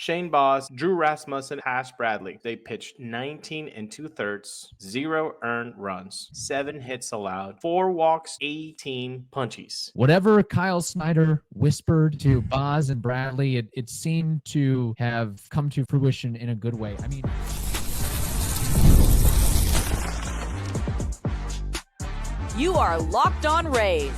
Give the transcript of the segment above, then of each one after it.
Shane Baz, Drew Rasmussen, Hash Bradley. They pitched 19 and 2/3, 0 earned runs, 7 hits allowed, 4 walks, 18 punchies. Whatever Kyle Snyder whispered to Baz and Bradley, it seemed to have come to fruition in a good way. I mean, you are Locked On Rays,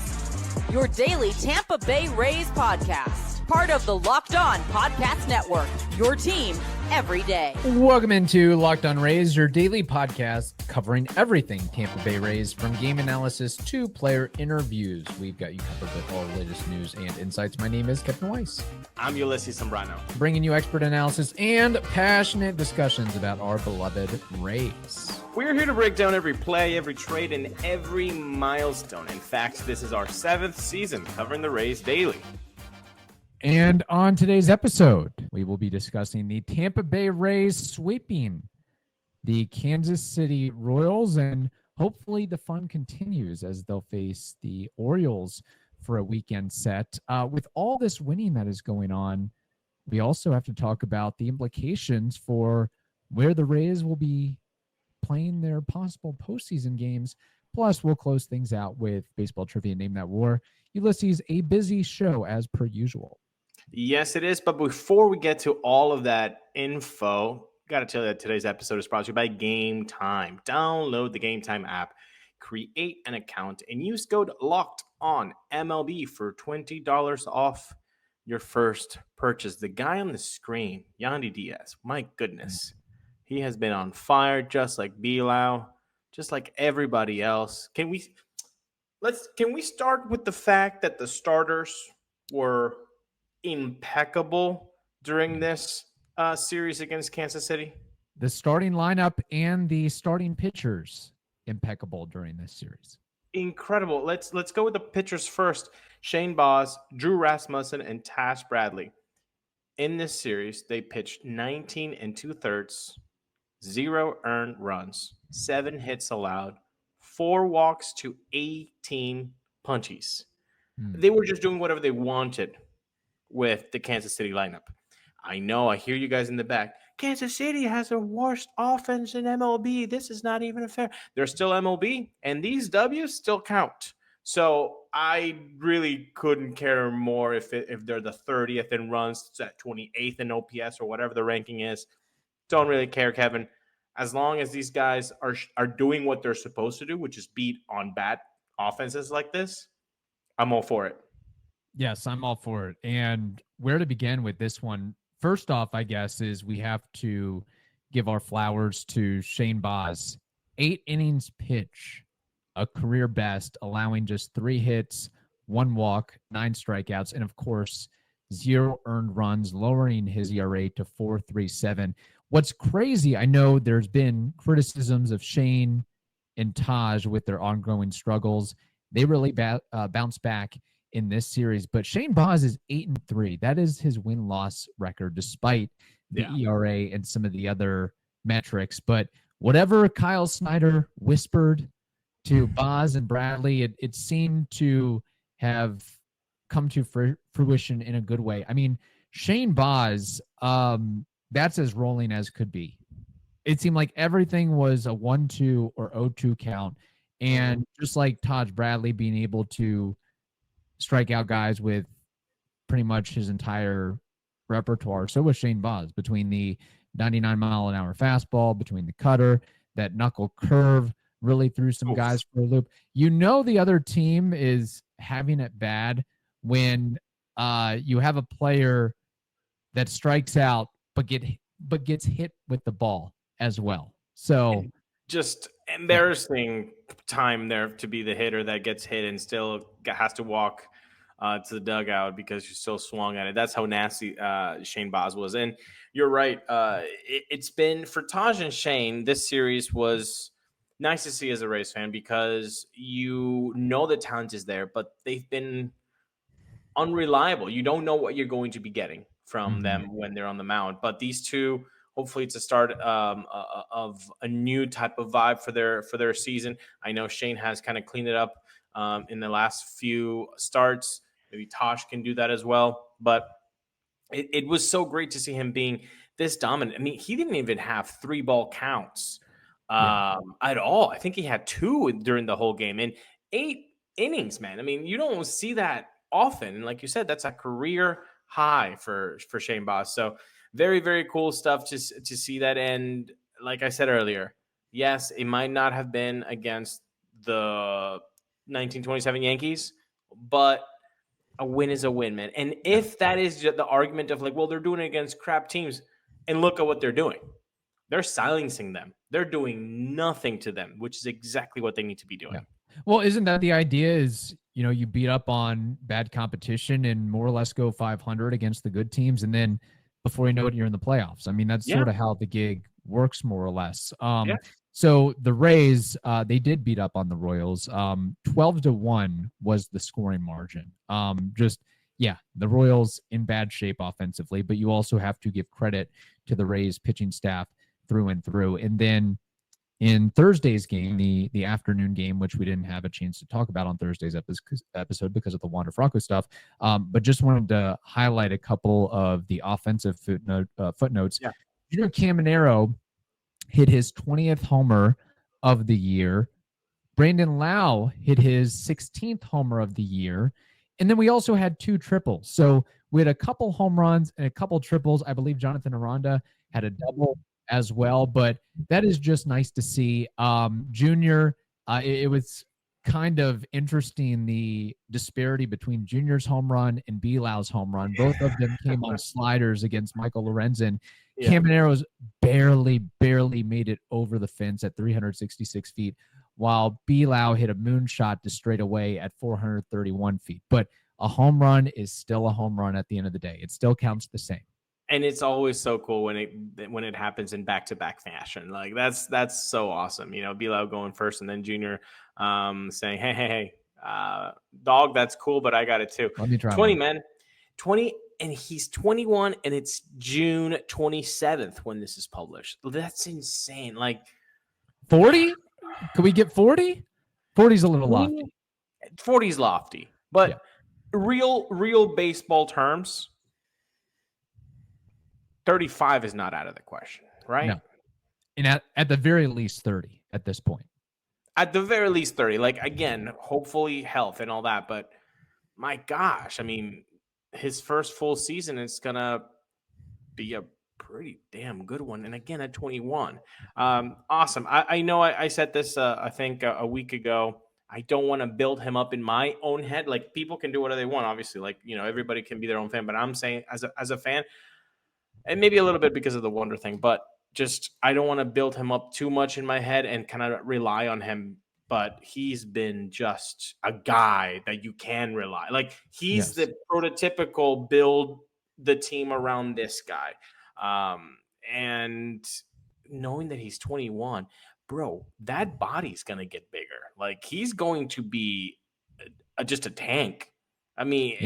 your daily Tampa Bay Rays podcast, part of the Locked On Podcast Network, your team every day. Welcome into Locked On Rays, your daily podcast covering everything Tampa Bay Rays, from game analysis to player interviews. We've got you covered with all the latest news and insights. My name is Captain Weiss. I'm Ulises Sambrano, bringing you expert analysis and passionate discussions about our beloved Rays. We're here to break down every play, every trade, and every milestone. In fact, this is our 7th season covering the Rays daily. And on today's episode, we will be discussing the Tampa Bay Rays sweeping the Kansas City Royals, and hopefully the fun continues as they'll face the Orioles for a weekend set. With all this winning that is going on, we also have to talk about the implications for where the Rays will be playing their possible postseason games. Plus, we'll close things out with baseball trivia, Name That War. Ulises, a busy show as per usual. Yes, it is. But before we get to all of that info, got to tell you that today's episode is brought to you by Game Time. Download the Game Time app, create an account, and use code Locked On MLB for $20 off your first purchase. The guy on the screen, Yandy Diaz, my goodness, he has been on fire, just like Bilal, just like everybody else. Can we start with the fact that the starters were impeccable during this series against Kansas City? The starting lineup and the starting pitchers impeccable during this series. Incredible. Let's go with the pitchers first. Shane Baz, Drew Rasmussen, and Tash Bradley. In this series, they pitched 19 and 2/3, 0 earned runs, 7 hits allowed, 4 walks to 18 punchies. They were just doing whatever they wanted with the Kansas City lineup. I know, I hear you guys in the back. Kansas City has the worst offense in MLB. This is not even fair. They're still MLB, and these W's still count. So I really couldn't care more if they're the 30th in runs, 28th in OPS, or whatever the ranking is. Don't really care, Kevin. As long as these guys are doing what they're supposed to do, which is beat on bad offenses like this, I'm all for it. Yes, I'm all for it. And where to begin with this one? First off, I guess, is we have to give our flowers to Shane Baz. 8 innings pitch, a career best, allowing just 3 hits, 1 walk, 9 strikeouts, and of course, 0 earned runs, lowering his ERA to 4.37. What's crazy, I know there's been criticisms of Shane and Taj with their ongoing struggles. They really bounced back in this series, but Shane Baz is 8-3. That is his win-loss record, despite the ERA and some of the other metrics. But whatever Kyle Snyder whispered to Baz and Bradley, it seemed to have come to fruition in a good way. I mean, Shane Baz, that's as rolling as could be. It seemed like everything was a 1-2 or 0-2 count. And just like Taj Bradley being able to strike out guys with pretty much his entire repertoire, so was Shane Baz, between the 99-mile-an-hour fastball, between the cutter, that knuckle curve, really threw some guys for a loop. You know the other team is having it bad when you have a player that strikes out but gets hit with the ball as well. So just embarrassing time there to be the hitter that gets hit and still has to walk to the dugout because you still swung at it. That's how nasty Shane Baz was. And you're right. It's been, for Taj and Shane, this series was nice to see as a Rays fan because you know the talent is there, but they've been unreliable. You don't know what you're going to be getting from them when they're on the mound. But these two, hopefully it's a start of a new type of vibe for their season. I know Shane has kind of cleaned it up in the last few starts. Maybe Tosh can do that as well. But it was so great to see him being this dominant. I mean, he didn't even have 3-ball counts at all. I think he had 2 during the whole game in 8 innings, man. I mean, you don't see that often. And like you said, that's a career high for Shane Baz. So very, very cool stuff to see that. And like I said earlier, yes, it might not have been against the 1927 Yankees, but a win is a win, man. And if that is the argument of like, well, they're doing it against crap teams, and look at what they're doing. They're silencing them. They're doing nothing to them, which is exactly what they need to be doing. Yeah. Well, isn't that the idea is, you beat up on bad competition and more or less go 500 against the good teams. And then before you know it, you're in the playoffs. I mean, that's sort of how the gig works more or less. So the Rays, they did beat up on the Royals. 12-1 was the scoring margin. The Royals in bad shape offensively, but you also have to give credit to the Rays pitching staff through and through. And then in Thursday's game, the afternoon game, which we didn't have a chance to talk about on Thursday's episode because of the Wander Franco stuff, but just wanted to highlight a couple of the offensive footnotes. Yeah. Junior Caminero hit his 20th homer of the year. Brandon Lau hit his 16th homer of the year. And then we also had 2 triples. So we had a couple home runs and a couple triples. I believe Jonathan Aranda had a double as well, but that is just nice to see. Junior, it was kind of interesting, the disparity between Junior's home run and B-Lau's home run. Both of them came on sliders against Michael Lorenzen. Yeah. Caminero's barely made it over the fence at 366 feet, while B-Lau hit a moonshot to straight away at 431 feet. But a home run is still a home run at the end of the day. It still counts the same. And it's always so cool when it happens in back-to-back fashion. Like that's so awesome. B-Lau going first and then Junior saying, hey, dog, that's cool, but I got it too. Let me try 20, man. 20, and he's 21, and it's June 27th when this is published. That's insane. Like 40? Could we get 40? 40's a little lofty. 40's lofty. But real baseball terms, 35 is not out of the question, right? No. And at the very least 30 at this point. At the very least 30. Like, again, hopefully health and all that. But my gosh, I mean, his first full season is going to be a pretty damn good one. And again, at 21. Awesome. I know I said this, I think, a week ago. I don't want to build him up in my own head. Like, people can do whatever they want, obviously. Like, everybody can be their own fan. But I'm saying as a fan, and maybe a little bit because of the Wonder thing, but just I don't want to build him up too much in my head and kind of rely on him. But he's been just a guy that you can rely. Like, he's the prototypical build the team around this guy. And knowing that he's 21, bro, that body's going to get bigger. Like, he's going to be just a tank. I mean,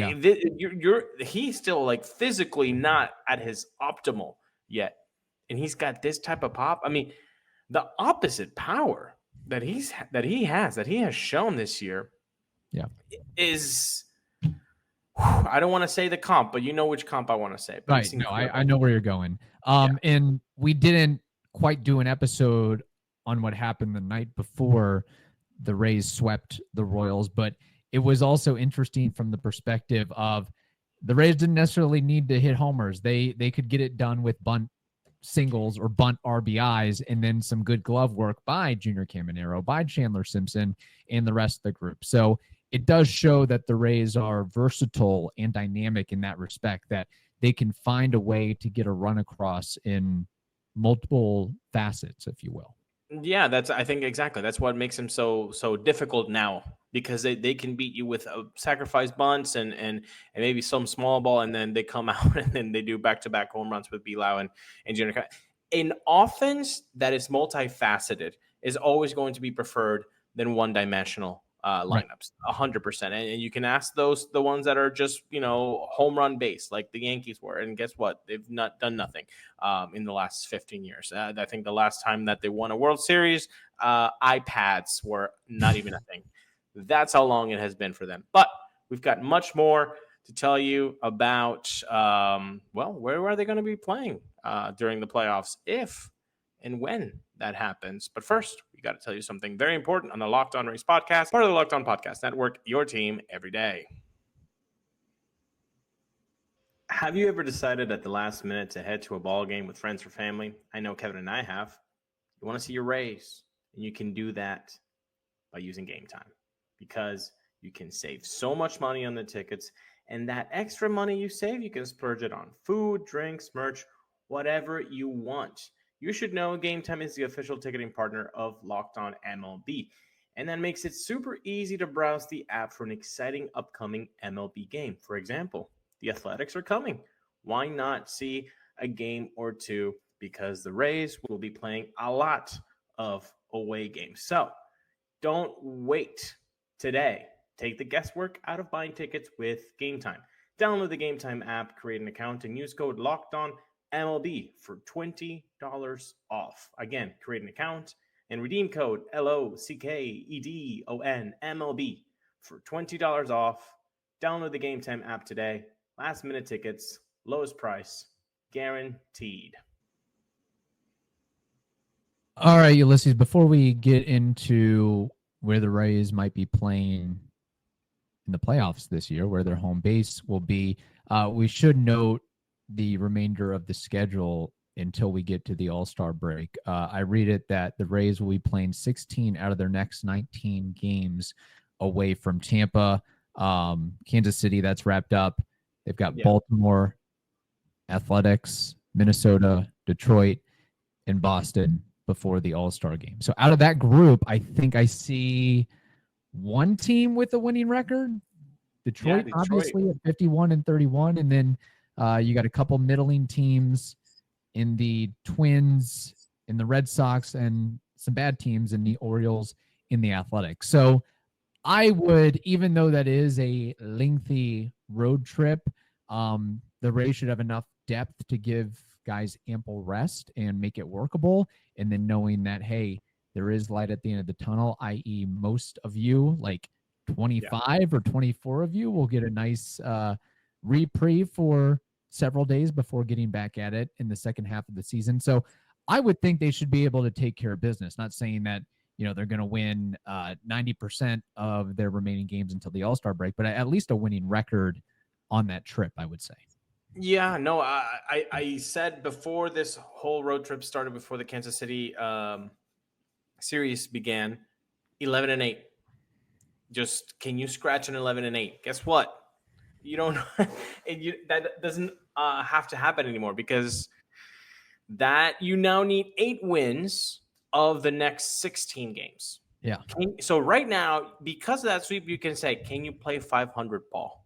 he's still like physically not at his optimal yet. And he's got this type of pop. I mean, the opposite power that he has shown this year is, I don't want to say the comp, but you know which comp I want to say. But right. No, I know where you're going. And we didn't quite do an episode on what happened the night before the Rays swept the Royals, but it was also interesting from the perspective of the Rays didn't necessarily need to hit homers. They could get it done with bunt singles or bunt RBIs, and then some good glove work by Junior Caminero, by Chandler Simpson, and the rest of the group. So it does show that the Rays are versatile and dynamic in that respect, that they can find a way to get a run across in multiple facets, if you will. Yeah, I think exactly. That's what makes them so difficult now, because they can beat you with sacrifice bunts and maybe some small ball, and then they come out and then they do back-to-back home runs with B-Lau and Junior. An offense that is multifaceted is always going to be preferred than one-dimensional lineups, 100%. And you can ask the ones that are just, home run based, like the Yankees were. And guess what? They've not done nothing in the last 15 years. I think the last time that they won a World Series, iPads were not even a thing. That's how long it has been for them. But we've got much more to tell you about, where are they going to be playing during the playoffs, if and when that happens. But first, we got to tell you something very important on the Locked On Rays podcast, part of the Locked On Podcast Network, your team every day. Have you ever decided at the last minute to head to a ball game with friends or family? I know Kevin and I have. You want to see your Rays, and you can do that by using Game Time, because you can save so much money on the tickets, and that extra money you save, you can splurge it on food, drinks, merch, whatever you want. You should know Game Time is the official ticketing partner of Locked On MLB, and that makes it super easy to browse the app for an exciting upcoming MLB game. For example, the Athletics are coming. Why not see a game or two? Because the Rays will be playing a lot of away games. So don't wait. Today, take the guesswork out of buying tickets with Game Time. Download the Game Time app, create an account, and use code LOCKEDONMLB for $20 off. Again, create an account and redeem code LOCKEDONMLB for $20 off. Download the Game Time app today. Last minute tickets, lowest price, guaranteed. All right, Ulises, before we get into where the Rays might be playing in the playoffs this year, where their home base will be, we should note the remainder of the schedule until we get to the All-Star break. I read it that the Rays will be playing 16 out of their next 19 games away from Tampa. Kansas City, that's wrapped up. They've got Baltimore, Athletics, Minnesota, Detroit, and Boston before the All-Star game. So out of that group, I think I see one team with a winning record. Detroit. Obviously at 51-31. And then you got a couple middling teams in the Twins, in the Red Sox, and some bad teams in the Orioles, in the Athletics. So I would, even though that is a lengthy road trip, the Rays should have enough depth to give guys ample rest and make it workable. And then knowing that, hey, there is light at the end of the tunnel, i.e. most of you, like 25 or 24 of you, will get a nice reprieve for several days before getting back at it in the second half of the season. So I would think they should be able to take care of business. Not saying that, you know, they're going to win 90% of their remaining games until the All-Star break, but at least a winning record on that trip, I would say. Yeah, no, I said before this whole road trip started, before the Kansas City series began, 11-8. Just, can you scratch an 11-8? Guess what? You don't. That doesn't have to happen anymore, because that you now need 8 wins of the next 16 games. Yeah. So right now, because of that sweep, you can say, can you play 500 ball?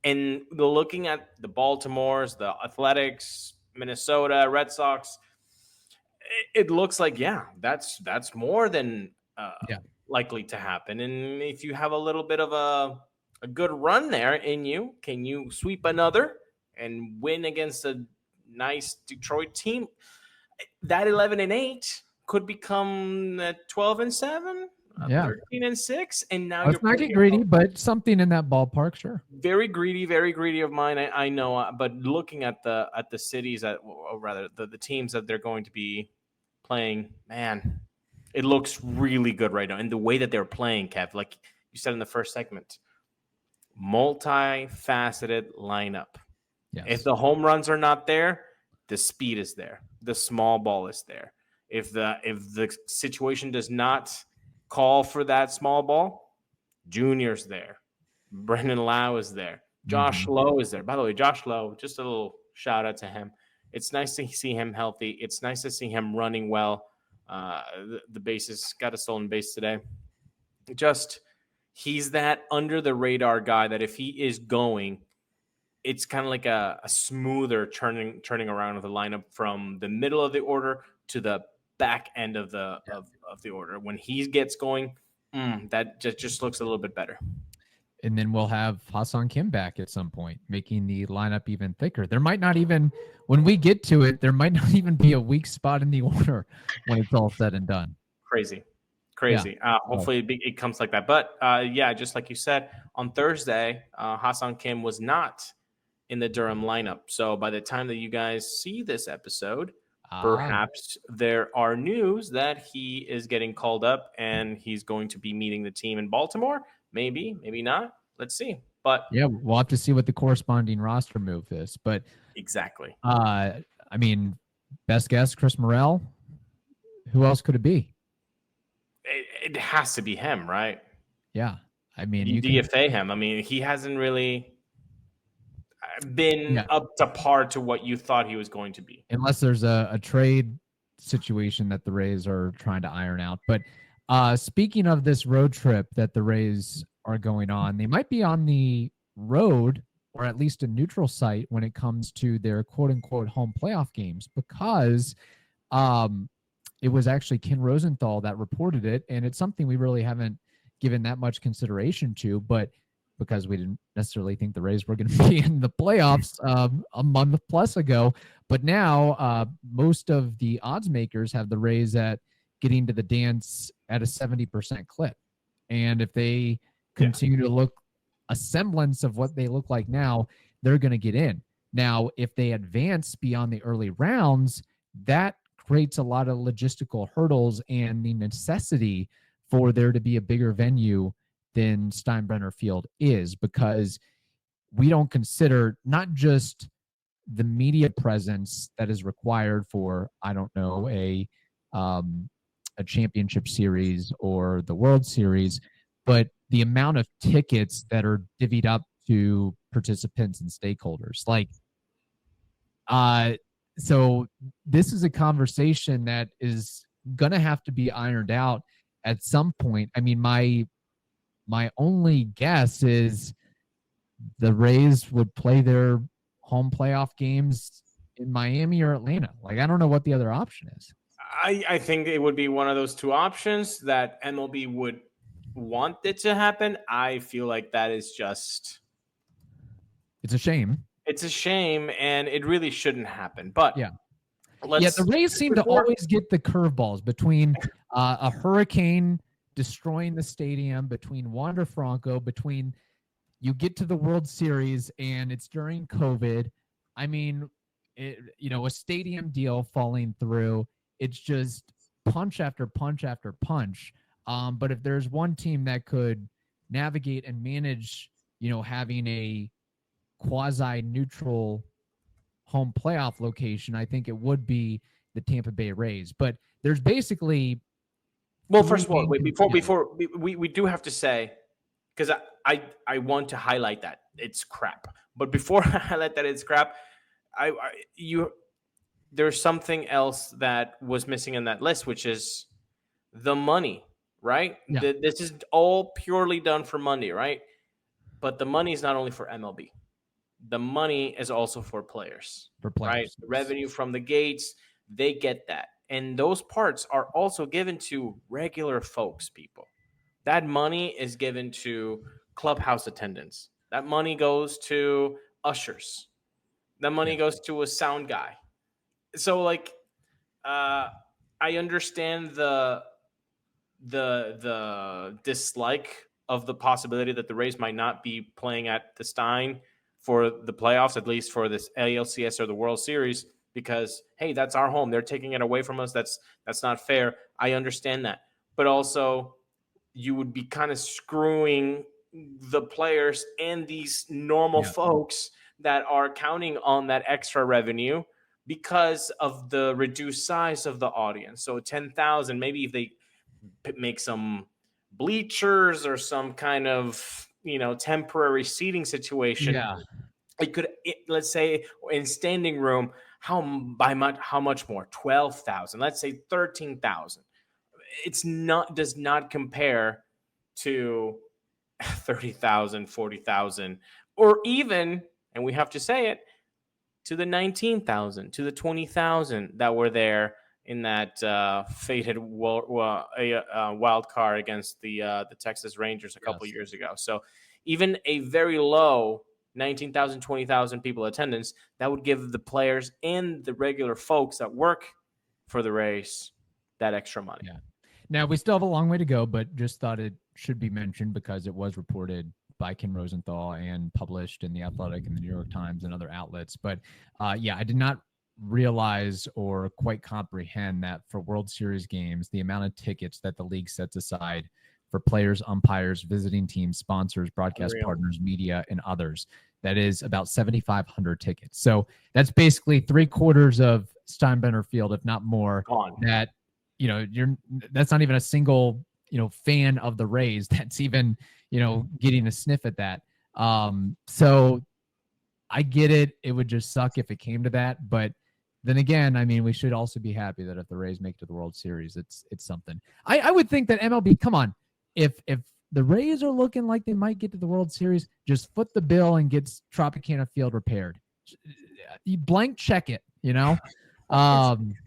And looking at the Baltimores, the Athletics, Minnesota, Red Sox, it looks like, that's more than likely to happen. And if you have a little bit of a good run there in you, can you sweep another and win against a nice Detroit team? That 11-8 could become 12-7. 13-6, and now let's not get greedy, but something in that ballpark, sure. Very greedy of mine. I know, but looking at the cities, or rather the teams that they're going to be playing, man, it looks really good right now. And the way that they're playing, Kev, like you said in the first segment, multifaceted lineup. Yes. If the home runs are not there, the speed is there. The small ball is there. If the situation does not call for that small ball, Junior's there. Brendan Lau is there. Josh Lowe is there. By the way, Josh Lowe, just a little shout out to him. It's nice to see him healthy. It's nice to see him running well. The bases, got a stolen base today. He's that under the radar guy that if he is going, it's kind of like a smoother turning around of the lineup from the middle of the order to the back end of the order. When he gets going, that just looks a little bit better. And then we'll have Hassan Kim back at some point, making the lineup even thicker. There might not even, when we get to it, there might not even be a weak spot in the order when it's all said and done. Crazy. Crazy. Hopefully it comes like that. But yeah, just like you said, on Thursday, Ha-Seong Kim was not in the Durham lineup. So by the time that you guys see this episode, perhaps there are news that he is getting called up and he's going to be meeting the team in Baltimore. Maybe, maybe not. Let's see. But yeah, we'll have to see what the corresponding roster move is. But exactly. I mean, best guess, Chris Morel. Who else could it be? It has to be him, right? Yeah. I mean, you DFA him. I mean, he hasn't really been up to par to what you thought he was going to be. Unless there's a trade situation that the Rays are trying to iron out. But speaking of this road trip that the Rays are going on, they might be on the road or at least a neutral site when it comes to their quote-unquote home playoff games, because it was actually Ken Rosenthal that reported it, and it's something we really haven't given that much consideration to, but because we didn't necessarily think the Rays were going to be in the playoffs a month plus ago. But now most of the odds makers have the Rays at getting to the dance at a 70% clip. And if they continue to look a semblance of what they look like now, they're going to get in. Now, if they advance beyond the early rounds, that creates a lot of logistical hurdles and the necessity for there to be a bigger venue than Steinbrenner Field is, because we don't consider not just the media presence that is required for, I don't know, a championship series or the World Series, but the amount of tickets that are divvied up to participants and stakeholders. Like, so this is a conversation that is going to have to be ironed out at some point. I mean, my only guess is the Rays would play their home playoff games in Miami or Atlanta. Like, I don't know what the other option is. I think it would be one of those two options that MLB would want it to happen. I feel like that is just... It's a shame. It's a shame, and it really shouldn't happen. But the Rays seem to always get the curveballs between a hurricane destroying the stadium, between Wander Franco, between you get to the World Series and it's during COVID. I mean, a stadium deal falling through. It's just punch after punch after punch. But if there's one team that could navigate and manage, having a quasi-neutral home playoff location, I think it would be the Tampa Bay Rays. But there's basically... Well, first of all, before we do have to say, because I want to highlight that it's crap. But before I highlight that it's crap, there's something else that was missing in that list, which is the money, right? Yeah. This is all purely done for money, right? But the money is not only for MLB. The money is also for players. Right? The revenue from the gates, they get that. And those parts are also given to regular folks, people. That money is given to clubhouse attendants. That money goes to ushers. That money goes to a sound guy. So, I understand the dislike of the possibility that the Rays might not be playing at the Stein for the playoffs, at least for this ALCS or the World Series, because, hey, that's our home. They're taking it away from us. That's not fair. I understand that. But also, you would be kind of screwing the players and these normal folks that are counting on that extra revenue because of the reduced size of the audience. So 10,000, maybe if they make some bleachers or some kind of, temporary seating situation, it could, let's say in standing room, how much more? 12,000. Let's say 13,000. Does not compare to 30,000, 40,000, or even, and we have to say it, to the 19,000, to the 20,000 that were there in that fated wild card against the Texas Rangers a couple years ago. So even a very low 19,000, 20,000 people attendance, that would give the players and the regular folks that work for the Rays that extra money. Yeah. Now, we still have a long way to go, but just thought it should be mentioned because it was reported by Ken Rosenthal and published in The Athletic and the New York Times and other outlets. But I did not realize or quite comprehend that for World Series games, the amount of tickets that the league sets aside for players, umpires, visiting teams, sponsors, broadcast partners, media, and others, that is about 7,500 tickets. So that's basically 3/4 of Steinbrenner Field, if not more. That that's not even a single fan of the Rays that's even getting a sniff at that. So I get it. It would just suck if it came to that, but then again, I mean, we should also be happy that if the Rays make it to the World Series, it's something. I would think that MLB, come on, if the Rays are looking like they might get to the World Series, just foot the bill and get Tropicana Field repaired. You blank check it,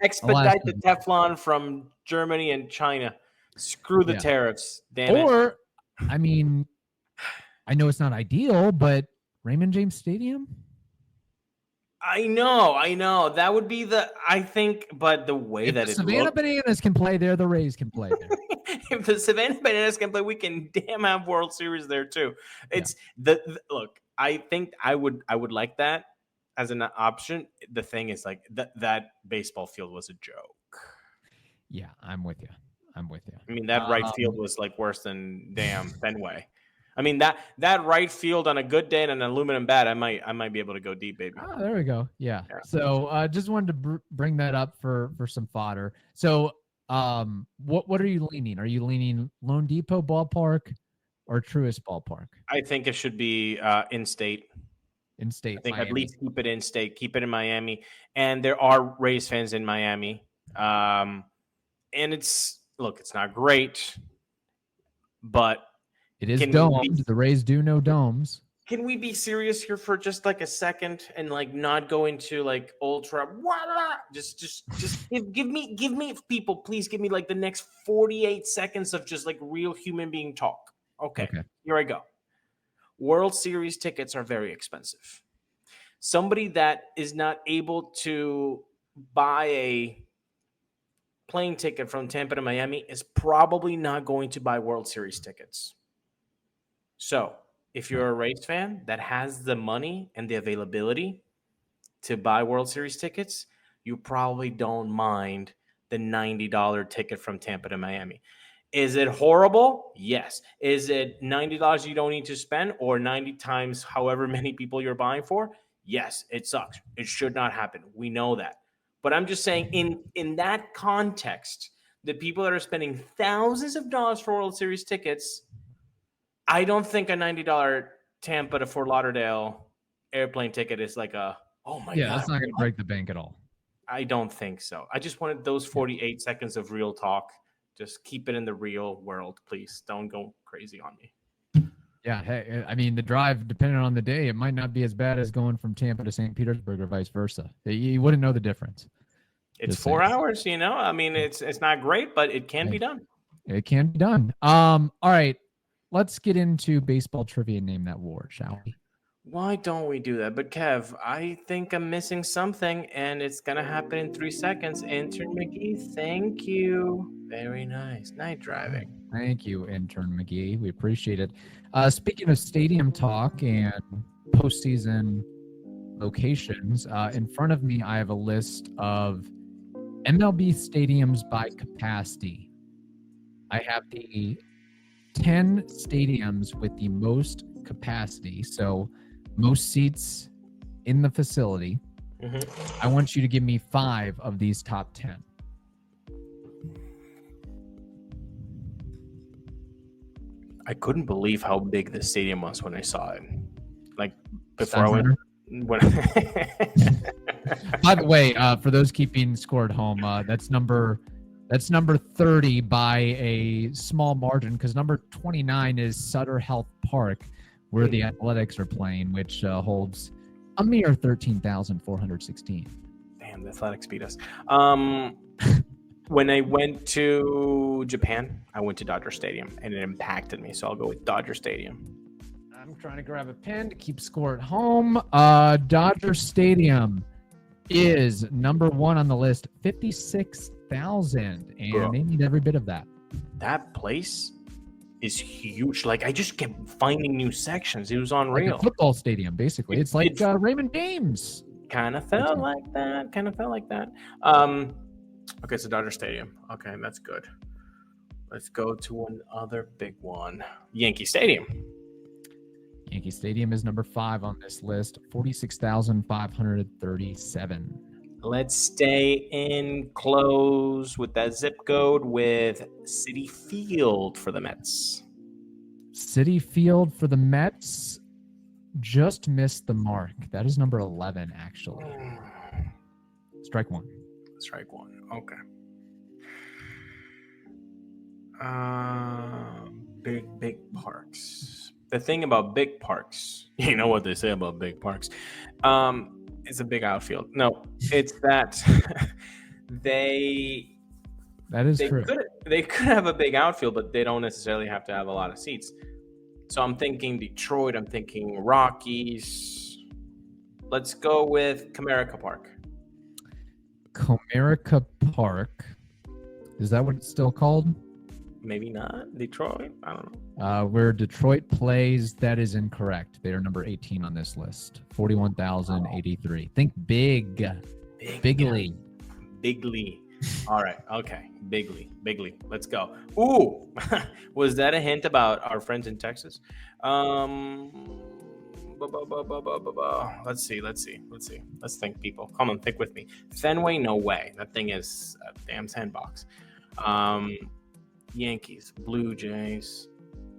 expedite the Teflon from Germany and China. Screw the tariffs, damn it. Or, I mean, I know it's not ideal, but Raymond James Stadium? I know. That would be I think, but the way if that the it Savannah Bananas can play there, the Rays can play there. If the Savannah Bananas can play, we can damn have World Series there too. It's look, I think I would like that as an option. The thing is, like, that baseball field was a joke. Yeah, I'm with you. I mean, that right field was like worse than damn Fenway. I mean, that right field on a good day and an aluminum bat, I might be able to go deep, baby. Oh, there we go. Yeah. So just wanted to bring that up for some fodder. So what are you leaning? Are you leaning Lone Depot Ballpark or Truist Ballpark? I think it should be in-state. In-state, I think Miami. At least keep it in-state. Keep it in Miami. And there are Rays fans in Miami. And it's not great, but it is domed. The Rays do know domes. Can we be serious here for just like a second and like not go into like ultra? Just give me people, please give me like the next 48 seconds of just like real human being talk. Okay. Here I go. World Series tickets are very expensive. Somebody that is not able to buy a plane ticket from Tampa to Miami is probably not going to buy World Series tickets. So if you're a Rays fan that has the money and the availability to buy World Series tickets, you probably don't mind the $90 ticket from Tampa to Miami. Is it horrible? Yes. Is it $90 you don't need to spend, or 90 times however many people you're buying for? Yes, it sucks. It should not happen. We know that. But I'm just saying in that context, the people that are spending thousands of dollars for World Series tickets, I don't think a $90 Tampa to Fort Lauderdale airplane ticket is like oh my God. Yeah, that's not going to break the bank at all. I don't think so. I just wanted those 48 seconds of real talk. Just keep it in the real world, please. Don't go crazy on me. Yeah, hey, I mean, the drive, depending on the day, it might not be as bad as going from Tampa to St. Petersburg or vice versa. You wouldn't know the difference. It's 4 hours, I mean, it's not great, but it can be done. It can be done. All right. Let's get into baseball trivia and name that award, shall we? Why don't we do that? But Kev, I think I'm missing something, and it's going to happen in 3 seconds. Intern McGee, thank you. Very nice. Night driving. Thank you, Intern McGee. We appreciate it. Speaking of stadium talk and postseason locations, in front of me, I have a list of MLB stadiums by capacity. I have the 10 stadiums with the most capacity, so most seats in the facility. I want you to give me 5 of these top 10. I couldn't believe how big the stadium was when I saw it. Like before I went. By the way, for those keeping score at home, that's number 30 by a small margin, because number 29 is Sutter Health Park, where the Athletics are playing, which holds a mere 13,416. Damn, the Athletics beat us. When I went to Japan, I went to Dodger Stadium, and it impacted me, so I'll go with Dodger Stadium. I'm trying to grab a pen to keep score at home. Dodger Stadium is number 1 on the list, 56,000, and they need every bit of that. That place is huge. Like, I just kept finding new sections. It was Like unreal. a football stadium, basically. It's like Raymond James. Kind of felt like that. Okay, so Dodger Stadium. Okay, that's good. Let's go to another big one. Yankee Stadium. Yankee Stadium is number 5 on this list, 46,537. Let's stay in close with that zip code with Citi Field for the Mets. Citi Field for the Mets just missed the mark. That is number 11, actually. Strike one. Strike one. Okay. Big parks. The thing about big parks, you know what they say about big parks. It's a big outfield. No, it's that That is true. They could have a big outfield, but they don't necessarily have to have a lot of seats. So I'm thinking Detroit. I'm thinking Rockies. Let's go with Comerica Park. Comerica Park. Is that what it's still called? Maybe not. Detroit? I don't know. Where Detroit plays, that is incorrect. They are number 18 on this list. 41,083. Think big. Bigly. Bigly. All right. Okay. Bigly. Let's go. Ooh. Was that a hint about our friends in Texas? Let's see. Let's think, people. Come on, think with me. Fenway, no way. That thing is a damn sandbox. Yankees, Blue Jays,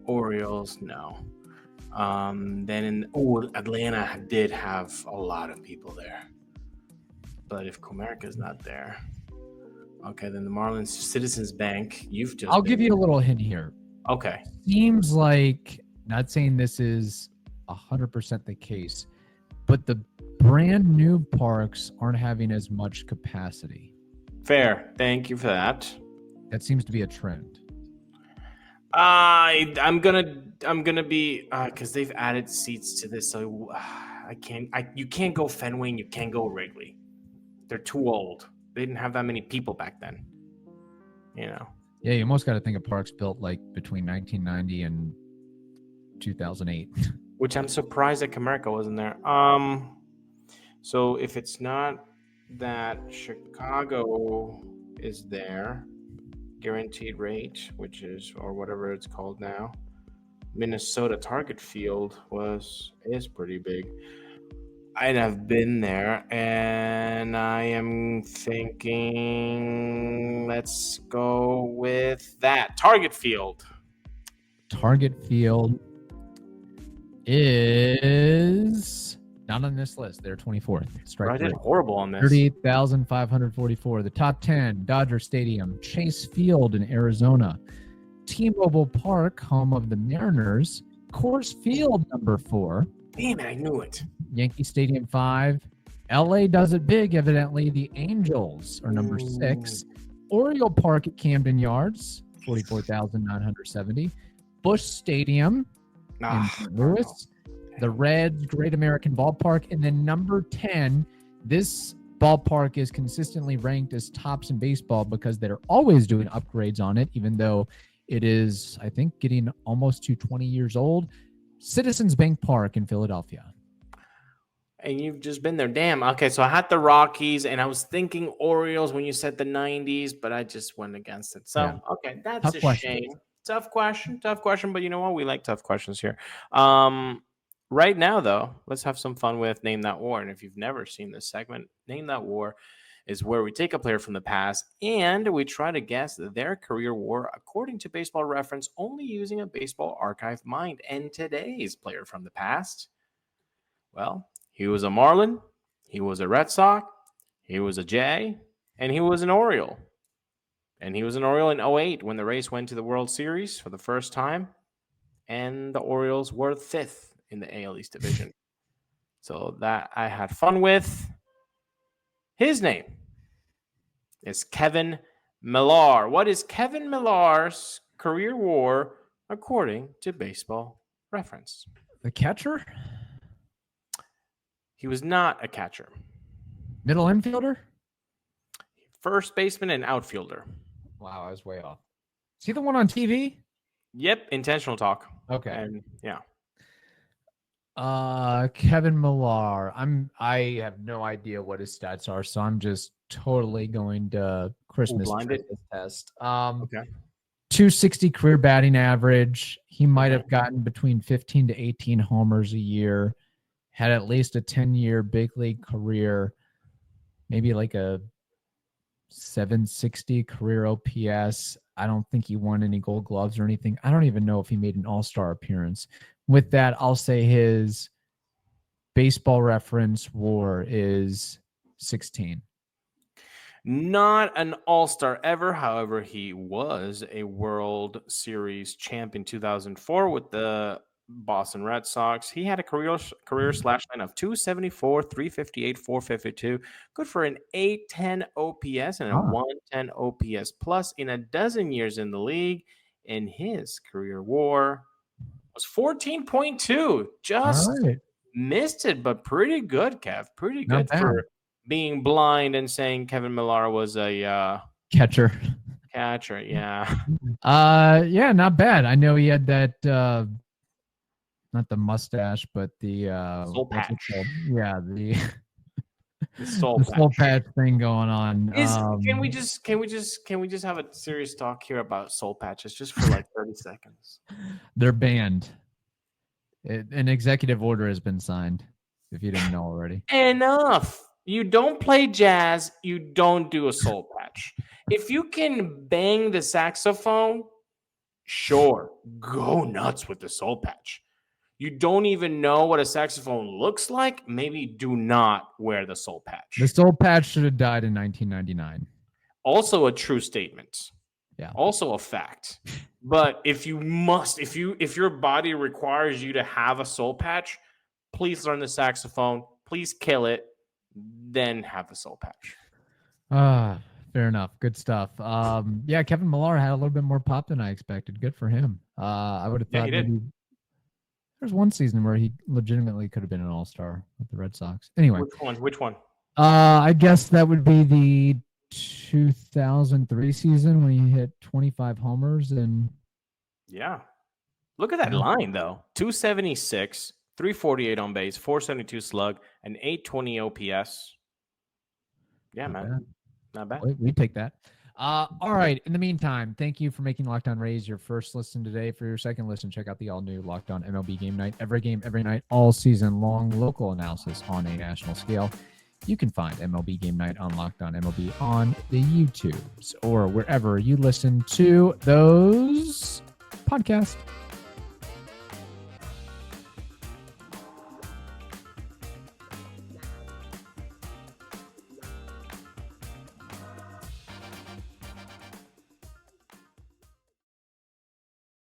Orioles, no. Then Atlanta did have a lot of people there. But if Comerica's not there, okay, then the Marlins, Citizens Bank, I'll give you a little hint here. Okay. Seems like, not saying this is 100% the case, but the brand new parks aren't having as much capacity. Fair. Thank you for that. That seems to be a trend. I'm gonna be because they've added seats to this, so you can't go Fenway and you can't go Wrigley. They're too old. They didn't have that many people back then. You know. Yeah, you almost got to think of parks built like between 1990 and 2008. Which I'm surprised that Comerica wasn't there. So if it's not that Chicago is there, guaranteed rate, which is, or whatever it's called now, Minnesota Target Field is pretty big. I've been there, and I am thinking, let's go with that. Target Field. Target Field is not on this list. They're 24th. I did horrible on this. 38,544. The top 10, Dodger Stadium, Chase Field in Arizona, T-Mobile Park, home of the Mariners, Coors Field, number 4. Damn it, I knew it. Yankee Stadium, 5. LA does it big, evidently. The Angels are number 6. Oriole Park at Camden Yards, 44,970. Busch Stadium in St. Louis. The Reds, Great American Ballpark. And then number 10, this ballpark is consistently ranked as tops in baseball because they're always doing upgrades on it, even though it is, I think, getting almost to 20 years old. Citizens Bank Park in Philadelphia. And you've just been there. Damn. Okay, so I had the Rockies, and I was thinking Orioles when you said the 90s, but I just went against it. So, yeah. Okay, that's tough a question. Shame. Tough question, but you know what? We like tough questions here. Right now, though, let's have some fun with Name That War. And if you've never seen this segment, Name That War is where we take a player from the past and we try to guess their career war according to Baseball Reference, only using a Baseball Archive mind. And today's player from the past, well, he was a Marlin, he was a Red Sox, he was a Jay, and he was an Oriole. And he was an Oriole in 2008 when the Rays went to the World Series for the first time, and the Orioles were 5th in the AL East division. So that I had fun with. His name is Kevin Millar. What is Kevin Millar's career war according to Baseball Reference? The catcher? He was not a catcher. Middle infielder? First baseman and outfielder. Wow, I was way off. Is he the one on TV? Yep, intentional talk. Okay. And yeah. Kevin Millar. I have no idea what his stats are, so I'm just totally going to Christmas blinded? tree test. Okay. 260 career batting average. He might have gotten between 15 to 18 homers a year. Had at least a 10-year big league career. Maybe like a 760 career OPS. I don't think he won any Gold Gloves or anything. I don't even know if he made an All-Star appearance. With that, I'll say his Baseball Reference WAR is 16. Not an all-star ever. However, he was a World Series champ in 2004 with the Boston Red Sox. He had a career slash line of 274, 358, 452. Good for an 810 OPS and a 110 OPS plus in a dozen years in the league. And his career WAR was 14.2. Just missed it, but pretty good, Kev. Pretty good for being blind and saying Kevin Millar was a catcher. Yeah. Yeah, not bad. I know he had that not the mustache, but the soul patch. Yeah, the soul patch thing going on. Can we just have a serious talk here about soul patches just for like 30 seconds? They're banned. An executive order has been signed, if you didn't know already. Enough. You don't play jazz, you don't do a soul patch. If you can bang the saxophone, sure, go nuts with the soul patch. You don't even know what a saxophone looks like, maybe do not wear the soul patch. The soul patch should have died in 1999. Also a true statement. Yeah. Also a fact. But if your body requires you to have a soul patch, please learn the saxophone. Please kill it. Then have the soul patch. Fair enough. Good stuff. Yeah, Kevin Millar had a little bit more pop than I expected. Good for him. I would have thought maybe there's one season where he legitimately could have been an all-star with the Red Sox. Anyway. Which one? I guess that would be the 2003 season when he hit 25 homers and yeah. Look at that line though. 276, 348 on base, 472 slug, and 820 OPS. Yeah, man. Not bad. We take that. All right. In the meantime, thank you for making Locked On Rays your first listen today. For your second listen, check out the all-new Locked On MLB Game Night. Every game, every night, all season long, local analysis on a national scale. You can find MLB Game Night on Locked On MLB on the YouTubes or wherever you listen to those podcasts.